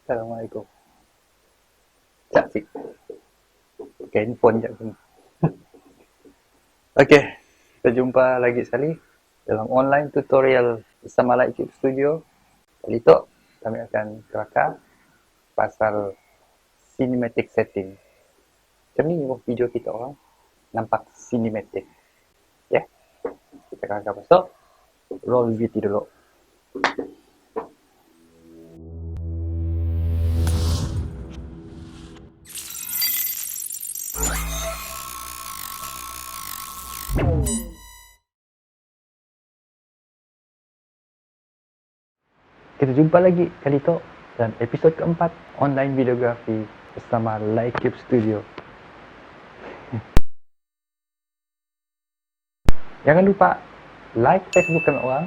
Assalamualaikum. Cak sik. Pakai handphone je pun. Okey, kita jumpa lagi sekali dalam online tutorial bersama Lightcube Studio. Kali tu kami akan kelakar pasal cinematic setting. Macam ni video kita orang nampak cinematic. Ya. Yeah. Kita kelakar pasal roll VT dulu. Kita jumpa lagi kali tu dalam episod keempat online videografi bersama Lightcube Studio. Jangan lupa like Facebook kami orang,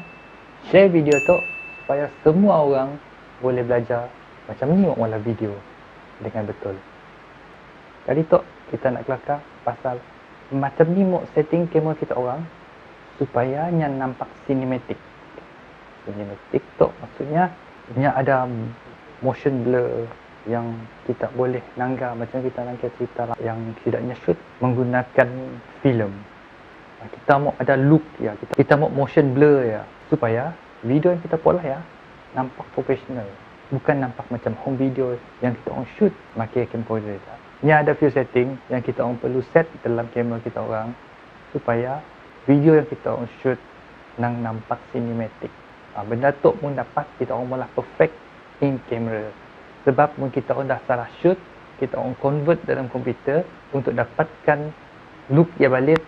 share video tu supaya semua orang boleh belajar macam ni olah video dengan betul. Kali tu kita nak kelakar pasal macam ni mau setting kamera kita orang supaya nya nampak cinematic. Cinematic tu maksudnya nya ada motion blur yang kita boleh nanggar macam kita nanggar cerita yang tidaknya shoot menggunakan filem. Kita mau ada look ya, kita mau motion blur ya supaya video yang kita buat lah ya nampak profesional, bukan nampak macam home video yang kita orang shoot pakai camcorder. Ni ada few setting yang kita orang perlu set dalam kamera kita orang supaya video yang kita orang shoot nang nampak cinematic. Benda tu pun dapat kita orang malah perfect in camera. Sebab mungkin kita orang dah salah shoot, kita orang convert dalam komputer untuk dapatkan look yang balik,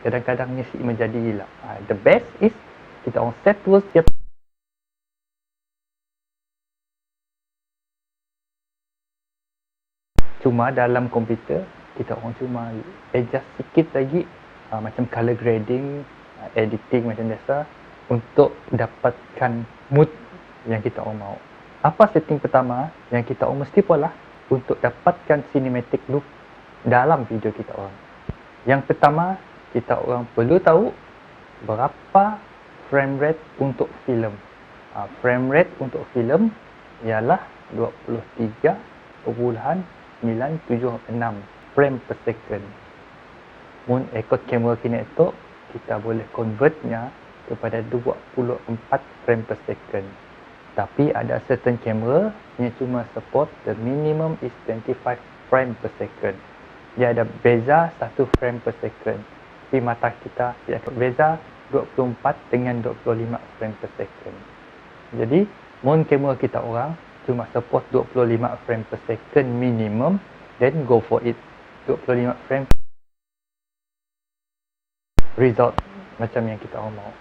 kadang-kadang mesti menjadi hilang. The best is kita orang set terus siap. Cuma dalam komputer kita orang cuma adjust sikit lagi macam color grading, editing macam biasa untuk dapatkan mood yang kita orang mau. Apa setting pertama yang kita orang mesti buat lah untuk dapatkan cinematic look dalam video kita orang? Yang pertama, kita orang perlu tahu berapa frame rate untuk filem. Frame rate untuk filem ialah 23.976 frame per second. Mun ikut kamera Kinect tu, kita boleh convertnya kepada 24 frame per second. Tapi ada certain kamera yang cuma support the minimum is 25 frame per second. Dia ada beza 1 frame per second. Tapi mata kita dia akan beza 24 dengan 25 frame per second. Jadi, mun kamera kita orang cuma support 25 frame per second minimum, then go for it. 25 frame result macam yang kita orang mau.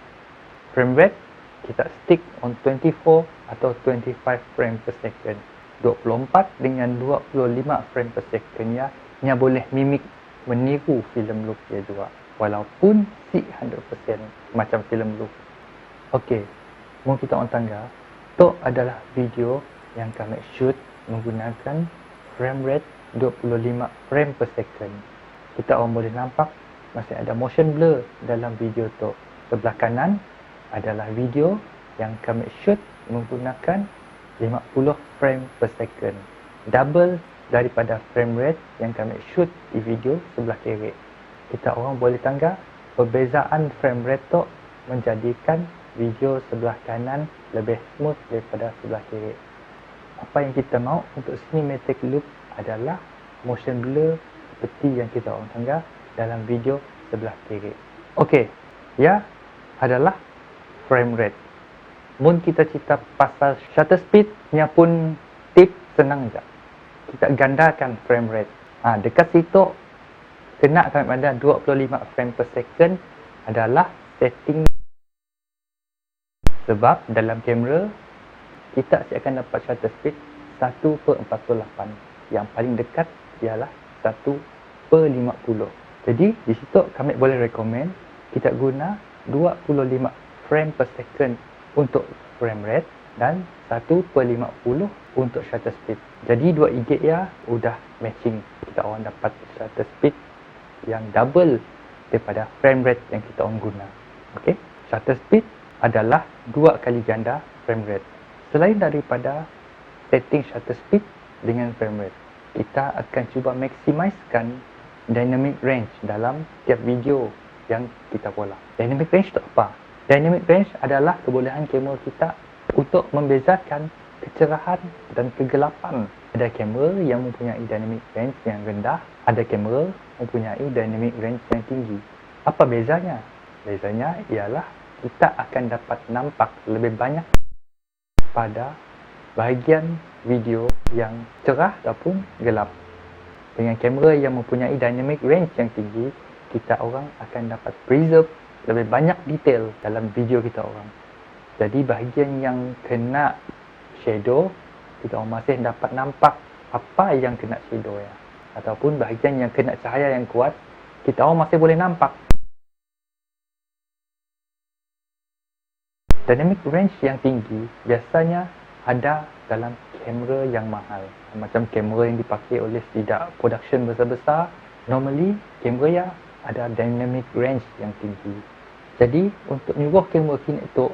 Frame rate kita stick on 24 atau 25 frame per second. 24 dengan 25 frame per second ya, nya boleh mimik meniru filem look dia juga. Walaupun si 100% macam filem look. Okey, mau kita orang tangga, tu adalah video yang kami shoot menggunakan frame rate 25 frame per second. Kita orang boleh nampak masih ada motion blur dalam video tu. Sebelah kanan adalah video yang kami shoot menggunakan 50 frame per second. Double daripada frame rate yang kami shoot di video sebelah kiri. Kita orang boleh tangga perbezaan frame rate tu menjadikan video sebelah kanan lebih smooth daripada sebelah kiri. Apa yang kita mau untuk cinematic look adalah motion blur seperti yang kita orang tangga dalam video sebelah kiri. Okey, ya adalah frame rate. Mun kita cerita pasal shutter speed, nya pun tip senang je. Kita gandakan frame rate. Dekat situ kena kan pada 25 frame per second adalah setting. Sebab dalam kamera kita akan dapat shutter speed 1/48. Yang paling dekat ialah 1/50. Jadi di situ kami boleh recommend kita guna 25 frame per second untuk frame rate dan 1/50 untuk shutter speed. Jadi dua IG ya udah matching. Kita orang dapat shutter speed yang double daripada frame rate yang kita orang guna. Okey, shutter speed adalah 2 kali ganda frame rate. Selain daripada setting shutter speed dengan frame rate. Kita akan cuba maximiskan dynamic range dalam tiap video yang kita pola. Dynamic range itu apa? Dynamic range adalah kebolehan kamera kita untuk membezakan kecerahan dan kegelapan. Ada kamera yang mempunyai dynamic range yang rendah, ada kamera mempunyai dynamic range yang tinggi. Apa bezanya? Bezanya ialah kita akan dapat nampak lebih banyak pada bahagian video yang cerah ataupun gelap. Dengan kamera yang mempunyai dynamic range yang tinggi, kita orang akan dapat preserve lebih banyak detail dalam video kita orang. Jadi bahagian yang kena shadow, kita orang masih dapat nampak apa yang kena shadow ya. Ataupun bahagian yang kena cahaya yang kuat, kita orang masih boleh nampak. Dynamic range yang tinggi biasanya ada dalam kamera yang mahal. Macam kamera yang dipakai oleh tidak production besar-besar, normally kamera ya ada dynamic range yang tinggi. Jadi untuk nyuruh kamera kita itu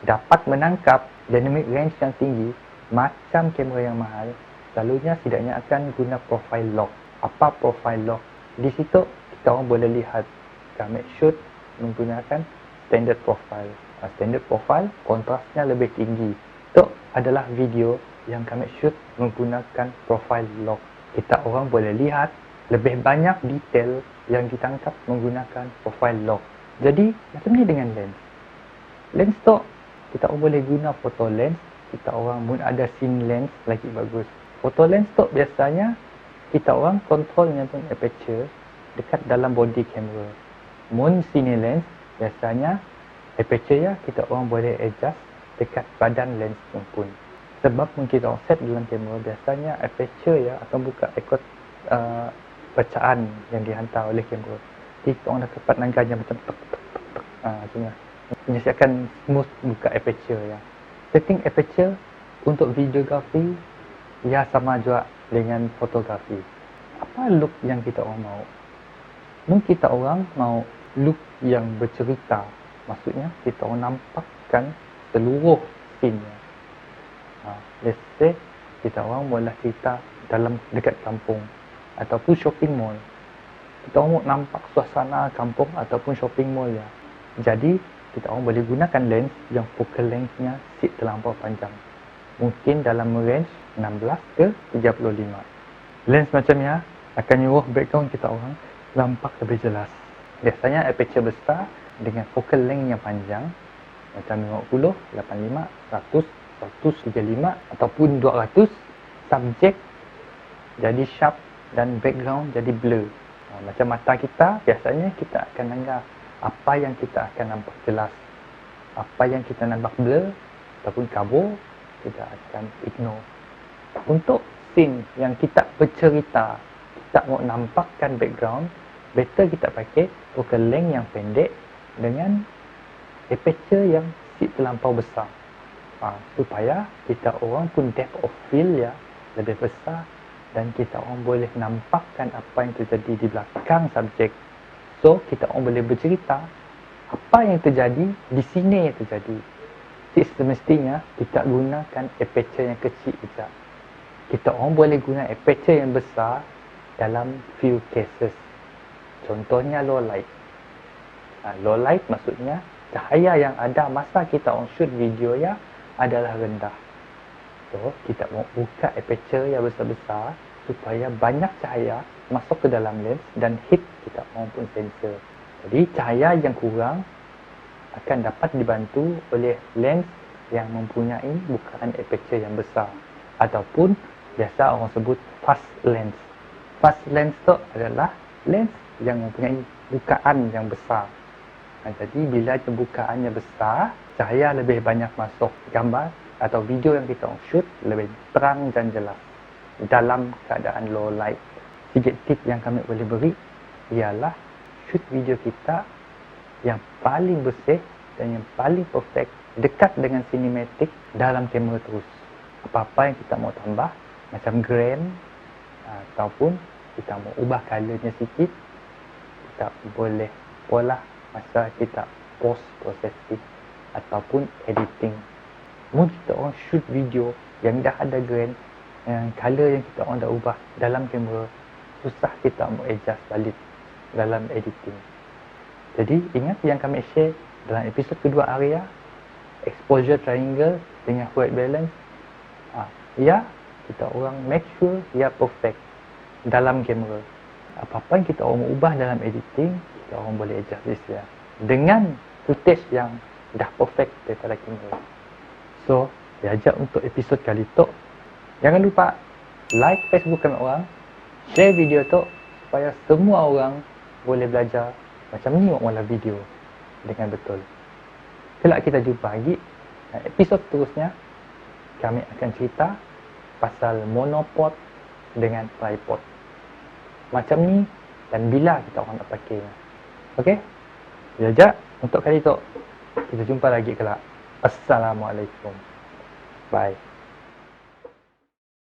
dapat menangkap dynamic range yang tinggi macam kamera yang mahal, selalunya setidaknya akan guna profile lock. Apa profile lock? Di situ kita orang boleh lihat kami shoot menggunakan standard profile. Standard profile kontrasnya lebih tinggi. Itu adalah video yang kami shoot menggunakan profile lock. Kita orang boleh lihat lebih banyak detail yang ditangkap menggunakan profile lock. Jadi macam ni dengan lens. Lens tu kita orang boleh guna photo lens. Kita orang pun ada scene lens lagi bagus. Photo lens tu biasanya kita orang kontrolnya pun aperture dekat dalam body camera. Mun cine lens biasanya aperture ya kita orang boleh adjust dekat badan lens pun. Sebab mungkin kita orang set dalam kamera biasanya aperture ya akan buka ikut bacaan yang dihantar oleh kamera. Jadi kita orang dah dapat nangkanya macam tek tek tek tek. Macam ni. Menyiapkan smooth buka aperture ya. Setting aperture untuk videografi ya sama juga dengan fotografi. Apa look yang kita orang mau? Mungkin kita orang mau look yang bercerita. Maksudnya kita orang nampakkan seluruh scene-nya. Let's say kita orang mula cerita dalam dekat kampung ataupun shopping mall. Kita orang nampak suasana kampung ataupun shopping mall ya. Jadi kita orang boleh gunakan lens yang focal length-nya terlampau panjang. Mungkin dalam range 16 ke 35. Lens macam ni akan nyuruh background kita orang nampak lebih jelas. Biasanya aperture besar dengan focal length yang panjang macam 50, 85, 100, 135 ataupun 200, subjek jadi sharp dan background jadi blur. Macam mata kita, biasanya kita akan anggap apa yang kita akan nampak jelas. Apa yang kita nampak blur ataupun kabur, kita akan ignore. Untuk scene yang kita bercerita, kita mau nampakkan background, better kita pakai focal length yang pendek dengan aperture yang terlampau besar. Supaya kita orang pun depth of field ya lebih besar dan kita orang boleh nampakkan apa yang terjadi di belakang subjek. So kita orang boleh bercerita apa yang terjadi di sini yang terjadi. Semestinya kita gunakan aperture yang kecil saja. Kita orang boleh guna aperture yang besar dalam few cases. Contohnya low light. Low light maksudnya cahaya yang ada masa kita on shoot video ya adalah rendah. So kita mau buka aperture yang besar-besar supaya banyak cahaya masuk ke dalam lens dan hit kita maupun sensor. Jadi cahaya yang kurang akan dapat dibantu oleh lens yang mempunyai bukaan aperture yang besar ataupun biasa orang sebut fast lens. Fast lens tu adalah lens yang mempunyai bukaan yang besar. Jadi bila bukaannya besar, cahaya lebih banyak masuk gambar atau video yang kita shoot lebih terang dan jelas dalam keadaan low light. Sikit tip yang kami boleh beri ialah shoot video kita yang paling bersih dan yang paling perfect dekat dengan cinematic dalam kamera terus. Apa-apa yang kita mau tambah macam grain ataupun kita mau ubah colornya sikit, kita boleh pola masa kita post processing ataupun editing. Mungkin kita orang shoot video yang dah ada grain, yang color yang kita orang dah ubah dalam kamera, susah kita mau adjust balik dalam editing. Jadi ingat yang kami share dalam episod kedua Arya, exposure triangle dengan white balance. Ya, kita orang make sure ya perfect dalam kamera. Apa-apa yang kita orang mau ubah dalam editing, kita orang boleh adjust dia dengan footage yang dah perfect daripada kamera. So, diajak untuk episod kali tu, jangan lupa like Facebook kami orang, share video tu supaya semua orang boleh belajar macam ni olah video dengan betul. Kelak kita jumpa lagi episod seterusnya. Kami akan cerita pasal monopod dengan tripod. Macam ni dan bila kita orang nak pakainya. Okey? Diajak untuk kali tu. Kita jumpa lagi kelak. Assalamualaikum. Bye.